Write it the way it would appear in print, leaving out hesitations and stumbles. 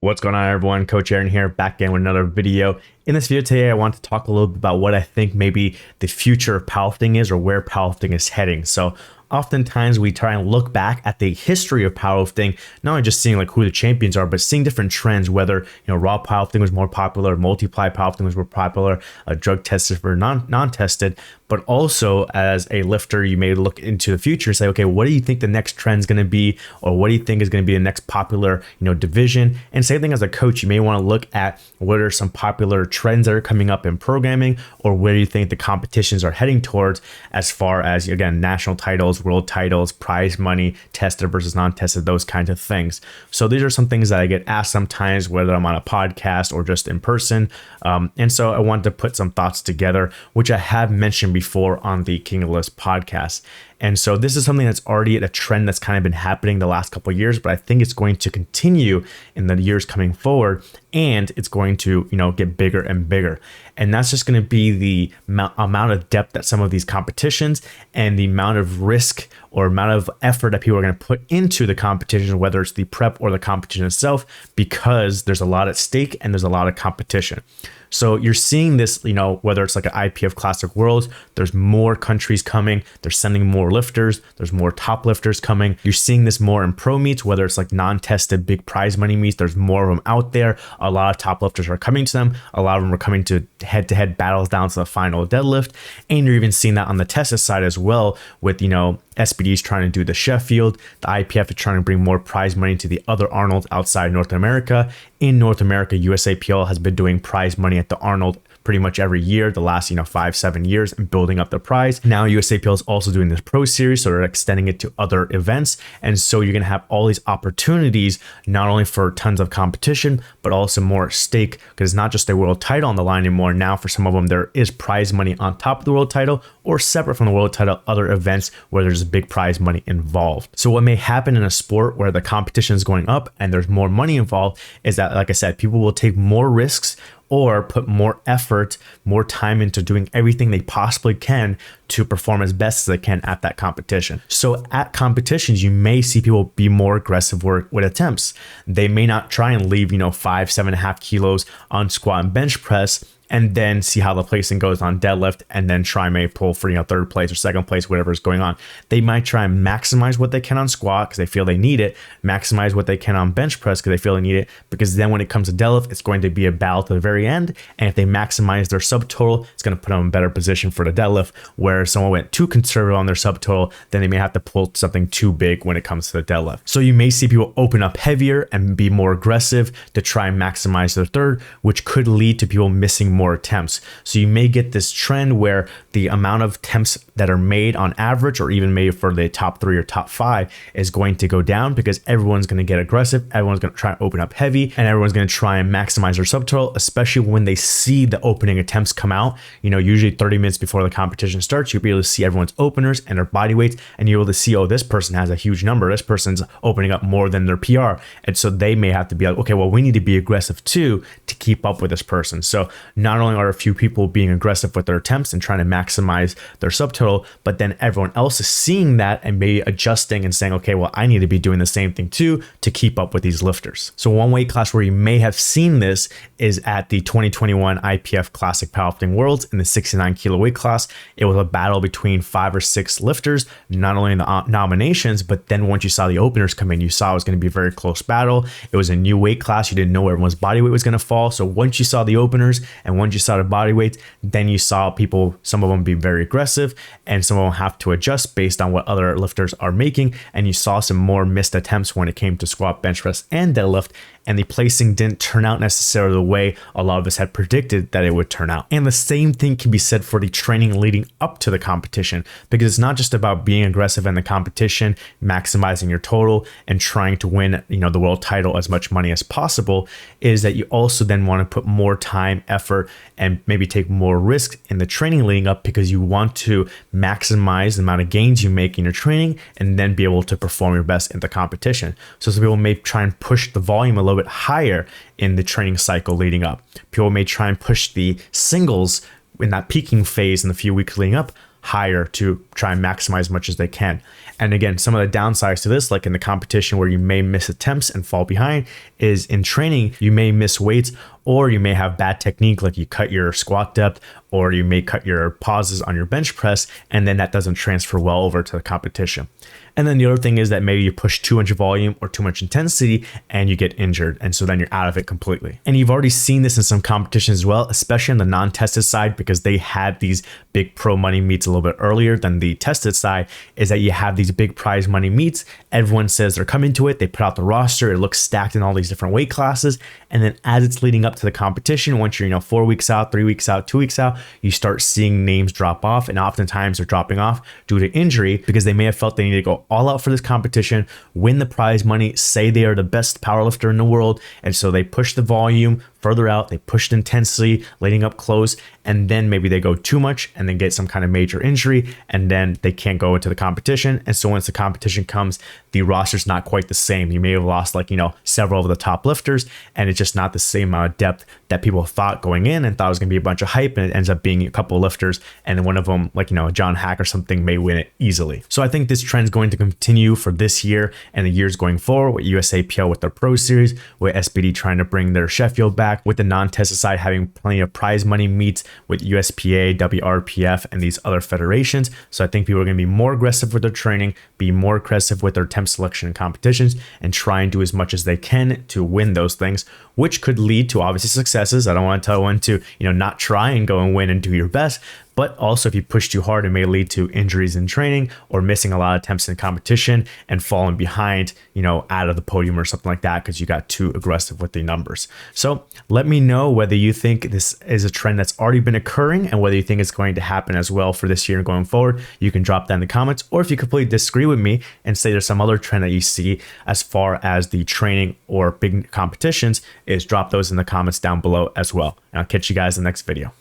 What's going on, everyone? Coach Aaron here, back again with another video. In this video today, I want to talk a little bit about what I think maybe the future of powerlifting is, or where powerlifting is heading. So oftentimes we try and look back at the history of powerlifting, not only just seeing like who the champions are, but seeing different trends, whether raw powerlifting was more popular, multiply powerlifting was more popular, drug tested for non-tested, but also as a lifter, you may look into the future and say, okay, what do you think the next trend is going to be, or what do you think is going to be the next popular division? And same thing as a coach, you may want to look at what are some popular trends that are coming up in programming, or where do you think the competitions are heading towards as far as, again, national titles, world titles, prize money, tested versus non-tested, those kinds of things. So these are some things that I get asked sometimes, whether I'm on a podcast or just in person. And so I wanted to put some thoughts together, which I have mentioned before on the King of the List podcast. And so this is something that's already a trend that's kind of been happening the last couple of years, but I think it's going to continue in the years coming forward, and it's going to, get bigger and bigger. And that's just going to be the amount of depth that some of these competitions and the amount of risk or amount of effort that people are going to put into the competition, whether it's the prep or the competition itself, because there's a lot at stake and there's a lot of competition. So you're seeing this, whether it's like an IPF Classic Worlds, there's more countries coming, they're sending more lifters, there's more top lifters coming. You're seeing this more in pro meets, whether it's like non-tested big prize money meets, there's more of them out there. A lot of top lifters are coming to them. A lot of them are coming to head-to-head battles down to the final deadlift. And you're even seeing that on the tested side as well with, SBD's trying to do the Sheffield. The IPF is trying to bring more prize money to the other Arnolds outside North America. In North America, USAPL has been doing prize money at the Arnold pretty much every year, the last 5-7 years, and building up the prize. Now USAPL is also doing this pro series, so they're extending it to other events. And so you're gonna have all these opportunities, not only for tons of competition, but also more at stake, because it's not just a world title on the line anymore. Now for some of them, there is prize money on top of the world title, or separate from the world title, other events where there's big prize money involved. So what may happen in a sport where the competition is going up and there's more money involved is that, like I said, people will take more risks or put more effort, more time into doing everything they possibly can to perform as best as they can at that competition. So at competitions, you may see people be more aggressive with attempts. They may not try and leave, 7.5 kilos on squat and bench press, and then see how the placing goes on deadlift, and then try and maybe pull for third place or second place, whatever is going on. They might try and maximize what they can on squat because they feel they need it, maximize what they can on bench press because they feel they need it, because then when it comes to deadlift, it's going to be a battle to the very end. And if they maximize their subtotal, it's going to put them in a better position for the deadlift. Where if someone went too conservative on their subtotal, then they may have to pull something too big when it comes to the deadlift. So you may see people open up heavier and be more aggressive to try and maximize their third, which could lead to people missing more attempts. So you may get this trend where the amount of attempts that are made on average, or even made for the top 3 or top 5, is going to go down, because everyone's going to get aggressive, everyone's going to try and open up heavy, and everyone's going to try and maximize their subtotal, especially when they see the opening attempts come out. Usually 30 minutes before the competition starts, you'll be able to see everyone's openers and their body weights, and you're able to see, oh, this person has a huge number, this person's opening up more than their PR. And so they may have to be like, okay, well, we need to be aggressive too to keep up with this person. So not only are a few people being aggressive with their attempts and trying to maximize their subtotal, but then everyone else is seeing that and maybe adjusting and saying, okay, well, I need to be doing the same thing too to keep up with these lifters. So one weight class where you may have seen this is at the 2021 IPF Classic Powerlifting Worlds in the 69 kilo weight class. It was a battle between 5 or 6 lifters, not only in the nominations, but then once you saw the openers come in, you saw it was going to be a very close battle. It was a new weight class. You didn't know where everyone's body weight was going to fall. So once you saw the openers and once you saw the body weights, then you saw people, some of them be very aggressive and some of them have to adjust based on what other lifters are making. And you saw some more missed attempts when it came to squat, bench press, and deadlift. And the placing didn't turn out necessarily the way a lot of us had predicted that it would turn out. And the same thing can be said for the training leading up to the competition, because it's not just about being aggressive in the competition, maximizing your total, and trying to win, the world title, as much money as possible. Is that you also then want to put more time, effort, and maybe take more risk in the training leading up, because you want to maximize the amount of gains you make in your training and then be able to perform your best in the competition. So some people may try and push the volume a little bit higher in the training cycle leading up. People may try and push the singles in that peaking phase in the few weeks leading up higher to try and maximize as much as they can. And again, some of the downsides to this, like in the competition where you may miss attempts and fall behind, is in training, you may miss weights, or you may have bad technique, like you cut your squat depth, or you may cut your pauses on your bench press, and then that doesn't transfer well over to the competition. And then the other thing is that maybe you push too much volume or too much intensity and you get injured. And so then you're out of it completely. And you've already seen this in some competitions as well, especially on the non-tested side, because they had these big pro money meets a little bit earlier than the tested side, is that you have these big prize money meets. Everyone says they're coming to it. They put out the roster. It looks stacked in all these different weight classes. And then as it's leading up to the competition, once you're, 4 weeks out, 3 weeks out, 2 weeks out, you start seeing names drop off. And oftentimes they're dropping off due to injury because they may have felt they need to go all out for this competition, win the prize money, say they are the best powerlifter in the world. And so they push the volume further out, they push the intensity leading up close, and then maybe they go too much and then get some kind of major injury, and then they can't go into the competition. And so once the competition comes, the roster's not quite the same. You may have lost several of the top lifters, and it's just not the same amount of depth that people thought going in and thought it was going to be a bunch of hype, and it ends up being a couple of lifters, and then one of them, John Hack or something, may win it easily. So I think this trend is going to continue for this year and the years going forward, with USAPL with their Pro Series, with SBD trying to bring their Sheffield back, with the non-tested side having plenty of prize money meets with USPA, WRPF, and these other federations. So I think people are going to be more aggressive with their training, be more aggressive with their attempt selection and competitions, and try and do as much as they can to win those things, which could lead to obviously successes. I don't want to tell one to, not try and go and win and do your best. But also, if you push too hard, it may lead to injuries in training or missing a lot of attempts in competition and falling behind, out of the podium or something like that because you got too aggressive with the numbers. So let me know whether you think this is a trend that's already been occurring and whether you think it's going to happen as well for this year and going forward. You can drop that in the comments, or if you completely disagree with me and say there's some other trend that you see as far as the training or big competitions, is drop those in the comments down below as well. And I'll catch you guys in the next video.